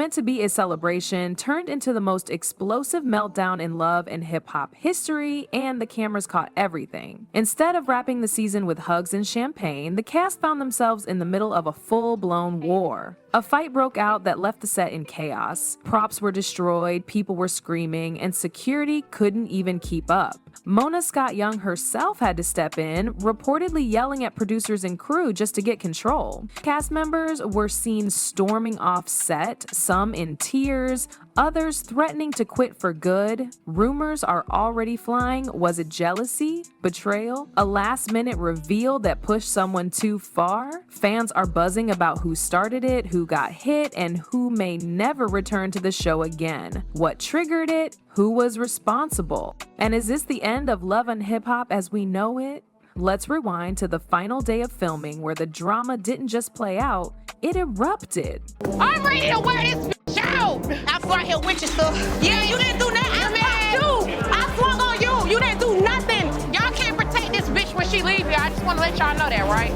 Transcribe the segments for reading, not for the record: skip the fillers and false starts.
meant to be a celebration turned into the most explosive meltdown in love and hip-hop history, and the cameras caught everything. Instead of wrapping the season with hugs and champagne, the cast found themselves in the middle of a full-blown war. A fight broke out that left the set in chaos. Props were destroyed, people were screaming, and security couldn't even keep up. Mona Scott Young herself had to step in, reportedly yelling at producers and crew just to get control. Cast members were seen storming off set, some in tears, others threatening to quit for good. Rumors are already flying. Was it jealousy? Betrayal? A last-minute reveal that pushed someone too far? Fans are buzzing about who started it, who got hit, and who may never return to the show again. What triggered it? Who was responsible? And is this the end of Love and Hip Hop as we know it? Let's rewind to the final day of filming where the drama didn't just play out, it erupted. I'm ready to wear this bitch out! I brought here witches stuff. Yeah, you didn't do nothing. I swung on you. You didn't do nothing. Y'all can't protect this bitch when she leave here. I just want to let y'all know that, right?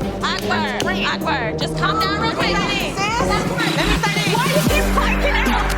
Akbar, just calm down real quick. Let me say this. Why you keep fighting out?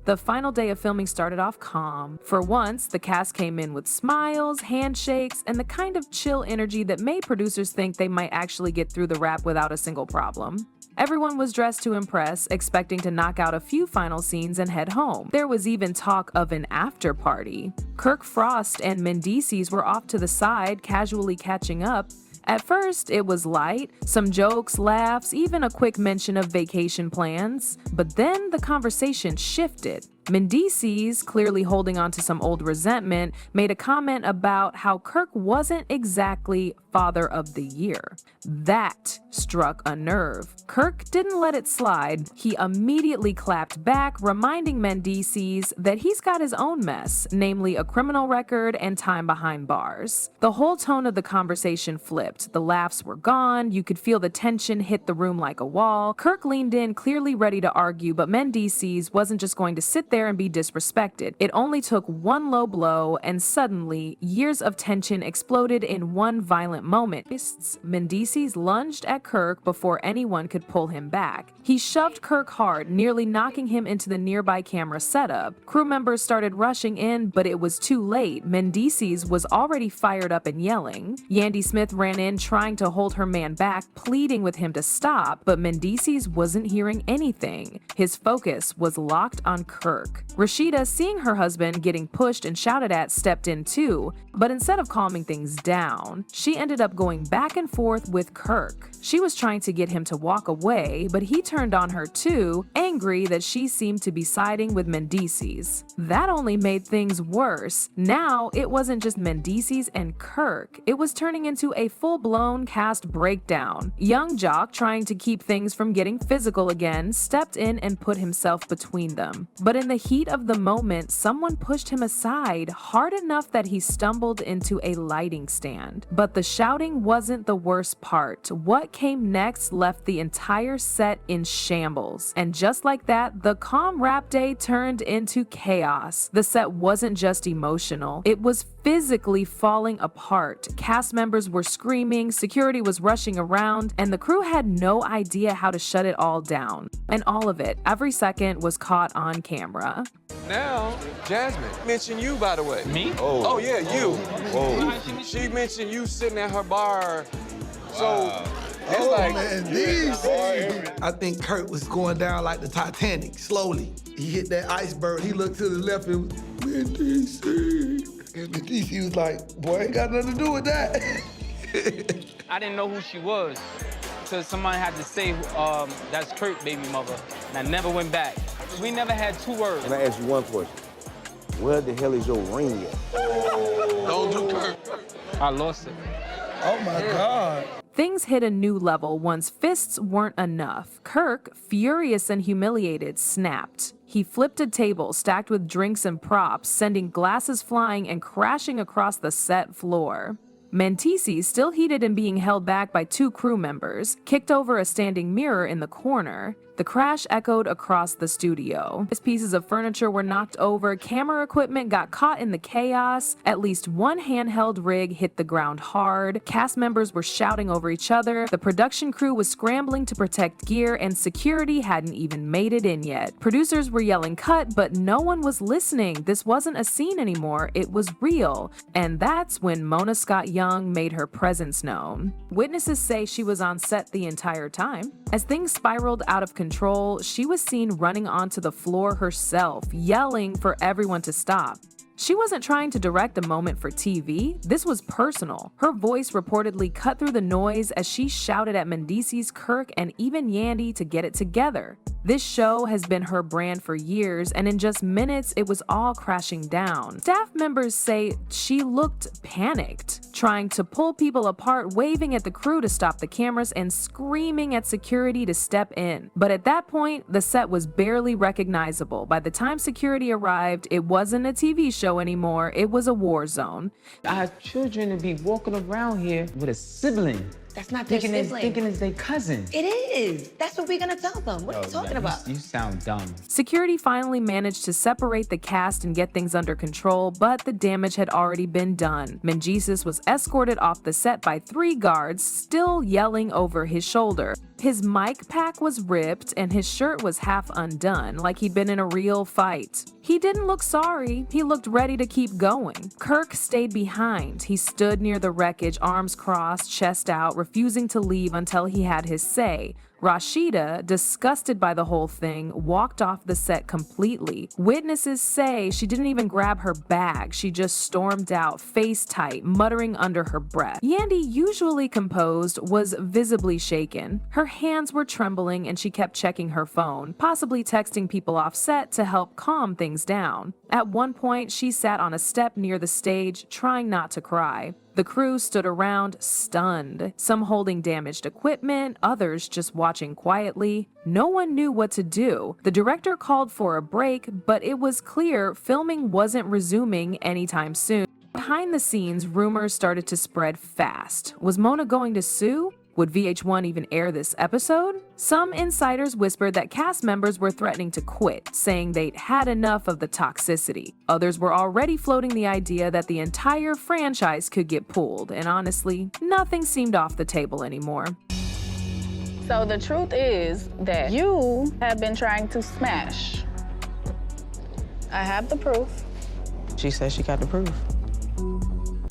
The final day of filming started off calm. For once, the cast came in with smiles, handshakes, and the kind of chill energy that made producers think they might actually get through the wrap without a single problem. Everyone was dressed to impress, expecting to knock out a few final scenes and head home. There was even talk of an after party. Kirk Frost and Mendices were off to the side, casually catching up. At first, it was light, some jokes, laughs, even a quick mention of vacation plans. But then the conversation shifted. Mendices, clearly holding on to some old resentment, made a comment about how Kirk wasn't exactly Father of the Year. That struck a nerve. Kirk didn't let it slide. He immediately clapped back, reminding Mendices that he's got his own mess, namely a criminal record and time behind bars. The whole tone of the conversation flipped. The laughs were gone. You could feel the tension hit the room like a wall. Kirk leaned in, clearly ready to argue, but Mendices wasn't just going to sit there and be disrespected. It only took one low blow, and suddenly, years of tension exploded in one violent moment. Mendices lunged at Kirk before anyone could pull him back. He shoved Kirk hard, nearly knocking him into the nearby camera setup. Crew members started rushing in, but it was too late. Mendices was already fired up and yelling. Yandy Smith ran in, trying to hold her man back, pleading with him to stop, but Mendices wasn't hearing anything. His focus was locked on Kirk. Rashida, seeing her husband getting pushed and shouted at, stepped in too, but instead of calming things down, she ended up going back and forth with Kirk. She was trying to get him to walk away, but he turned on her too, angry that she seemed to be siding with Mendices. That only made things worse. Now, it wasn't just Mendices and Kirk, it was turning into a full-blown cast breakdown. Young Jock, trying to keep things from getting physical again, stepped in and put himself between them. But in the heat of the moment, someone pushed him aside hard enough that he stumbled into a lighting stand. But the shouting wasn't the worst part. What came next left the entire set in shambles. And just like that, the calm rap day turned into chaos. The set wasn't just emotional, it was physically falling apart. Cast members were screaming, security was rushing around, and the crew had no idea how to shut it all down. And all of it, every second, was caught on camera. Now, Jasmine mentioned you, by the way. Me? Oh yeah, you. Oh. She mentioned you sitting at her bar. So it's like, I think Kurt was going down like the Titanic, slowly. He hit that iceberg. He looked to the left and was, DC. And DC was like, boy, ain't got nothing to do with that. I didn't know who she was until somebody had to say, that's Kurt's baby mother. And I never went back. We never had 2 words. Can I ask you one question? Where the hell is your ring at? don't do Kurt. I lost it. Oh my God. Things hit a new level once fists weren't enough. Kirk, furious and humiliated, snapped. He flipped a table stacked with drinks and props, sending glasses flying and crashing across the set floor. Mendices, still heated and being held back by 2 crew members, kicked over a standing mirror in the corner. The crash echoed across the studio. As pieces of furniture were knocked over, camera equipment got caught in the chaos. At least one handheld rig hit the ground hard. Cast members were shouting over each other. The production crew was scrambling to protect gear, and security hadn't even made it in yet. Producers were yelling cut, but no one was listening. This wasn't a scene anymore, it was real. And that's when Mona Scott Young made her presence known. Witnesses say she was on set the entire time. As things spiraled out of control, she was seen running onto the floor herself, yelling for everyone to stop. She wasn't trying to direct a moment for TV. This was personal. Her voice reportedly cut through the noise as she shouted at Mendices, Kirk, and even Yandy to get it together. This show has been her brand for years, and in just minutes, it was all crashing down. Staff members say she looked panicked, trying to pull people apart, waving at the crew to stop the cameras, and screaming at security to step in. But at that point, the set was barely recognizable. By the time security arrived, it wasn't a TV show anymore, it was a war zone. Our children to be walking around here with a sibling. That's not their sibling. Thinking it's their cousin. It is. That's what we're gonna tell them. What are you talking about? You sound dumb. Security finally managed to separate the cast and get things under control, but the damage had already been done. Mendices was escorted off the set by 3 guards, still yelling over his shoulder. His mic pack was ripped and his shirt was half undone, like he'd been in a real fight. He didn't look sorry, he looked ready to keep going. Kirk stayed behind. He stood near the wreckage, arms crossed, chest out, refusing to leave until he had his say. Rashida, disgusted by the whole thing, walked off the set completely. Witnesses say she didn't even grab her bag. She just stormed out, face tight, muttering under her breath. Yandy, usually composed, was visibly shaken. Her hands were trembling and she kept checking her phone, possibly texting people off set to help calm things down. At one point, she sat on a step near the stage, trying not to cry. The crew stood around, stunned, some holding damaged equipment, others just watching quietly. No one knew what to do. The director called for a break, but it was clear filming wasn't resuming anytime soon. Behind the scenes, rumors started to spread fast. Was Mona going to sue? Would VH1 even air this episode? Some insiders whispered that cast members were threatening to quit, saying they'd had enough of the toxicity. Others were already floating the idea that the entire franchise could get pulled, and honestly, nothing seemed off the table anymore. So the truth is that you have been trying to smash. I have the proof. She said she got the proof.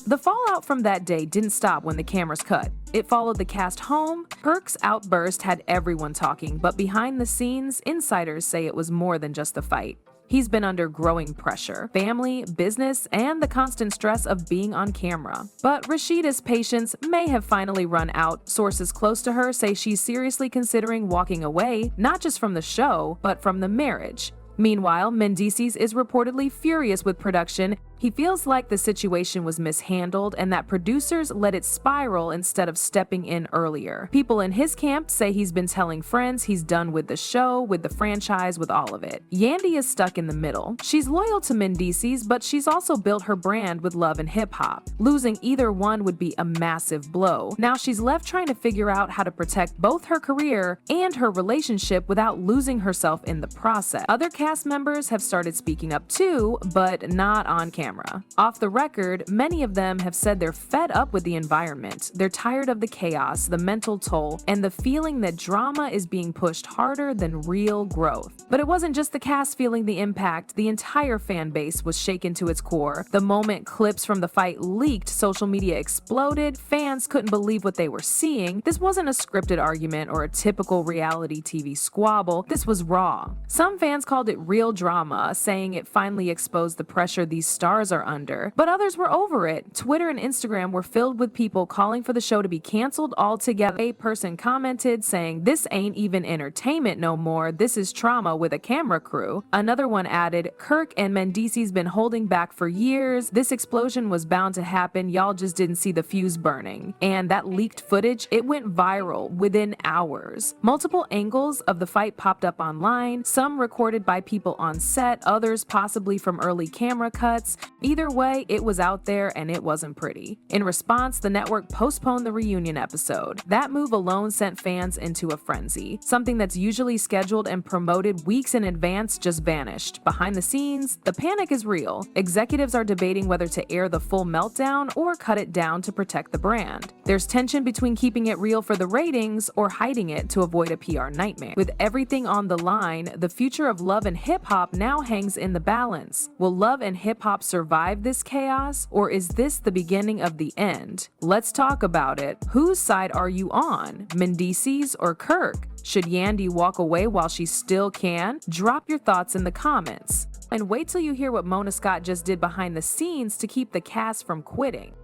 The fallout from that day didn't stop when the cameras cut. It followed the cast home. Kirk's outburst had everyone talking, but behind the scenes, insiders say it was more than just the fight. He's been under growing pressure, family, business, and the constant stress of being on camera. But Rashida's patience may have finally run out. Sources close to her say she's seriously considering walking away, not just from the show, but from the marriage. Meanwhile, Mendices is reportedly furious with production. He feels like the situation was mishandled and that producers let it spiral instead of stepping in earlier. People in his camp say he's been telling friends he's done with the show, with the franchise, with all of it. Yandy is stuck in the middle. She's loyal to Mendices, but she's also built her brand with love and hip-hop. Losing either one would be a massive blow. Now she's left trying to figure out how to protect both her career and her relationship without losing herself in the process. Other cast members have started speaking up too, but not on camera. Off the record, many of them have said they're fed up with the environment. They're tired of the chaos, the mental toll, and the feeling that drama is being pushed harder than real growth. But it wasn't just the cast feeling the impact, the entire fan base was shaken to its core. The moment clips from the fight leaked, social media exploded, fans couldn't believe what they were seeing. This wasn't a scripted argument or a typical reality TV squabble, this was raw. Some fans called it real drama, saying it finally exposed the pressure these stars are under, but others were over it. Twitter and Instagram were filled with people calling for the show to be canceled altogether. A person commented saying, "This ain't even entertainment no more, this is trauma with a camera crew." Another one added, "Kirk and Mendices been holding back for years. This explosion was bound to happen, y'all just didn't see the fuse burning." And that leaked footage, it went viral within hours. Multiple angles of the fight popped up online, some recorded by people on set, others possibly from early camera cuts. Either way, it was out there and it wasn't pretty. In response, the network postponed the reunion episode. That move alone sent fans into a frenzy. Something that's usually scheduled and promoted weeks in advance just vanished. Behind the scenes, the panic is real. Executives are debating whether to air the full meltdown or cut it down to protect the brand. There's tension between keeping it real for the ratings or hiding it to avoid a PR nightmare. With everything on the line, the future of love and hip-hop now hangs in the balance. Will love and hip-hop survive this chaos, or is this the beginning of the end? Let's talk about it. Whose side are you on? Mendeecees or Kirk? Should Yandy walk away while she still can? Drop your thoughts in the comments. And wait till you hear what Mona Scott just did behind the scenes to keep the cast from quitting.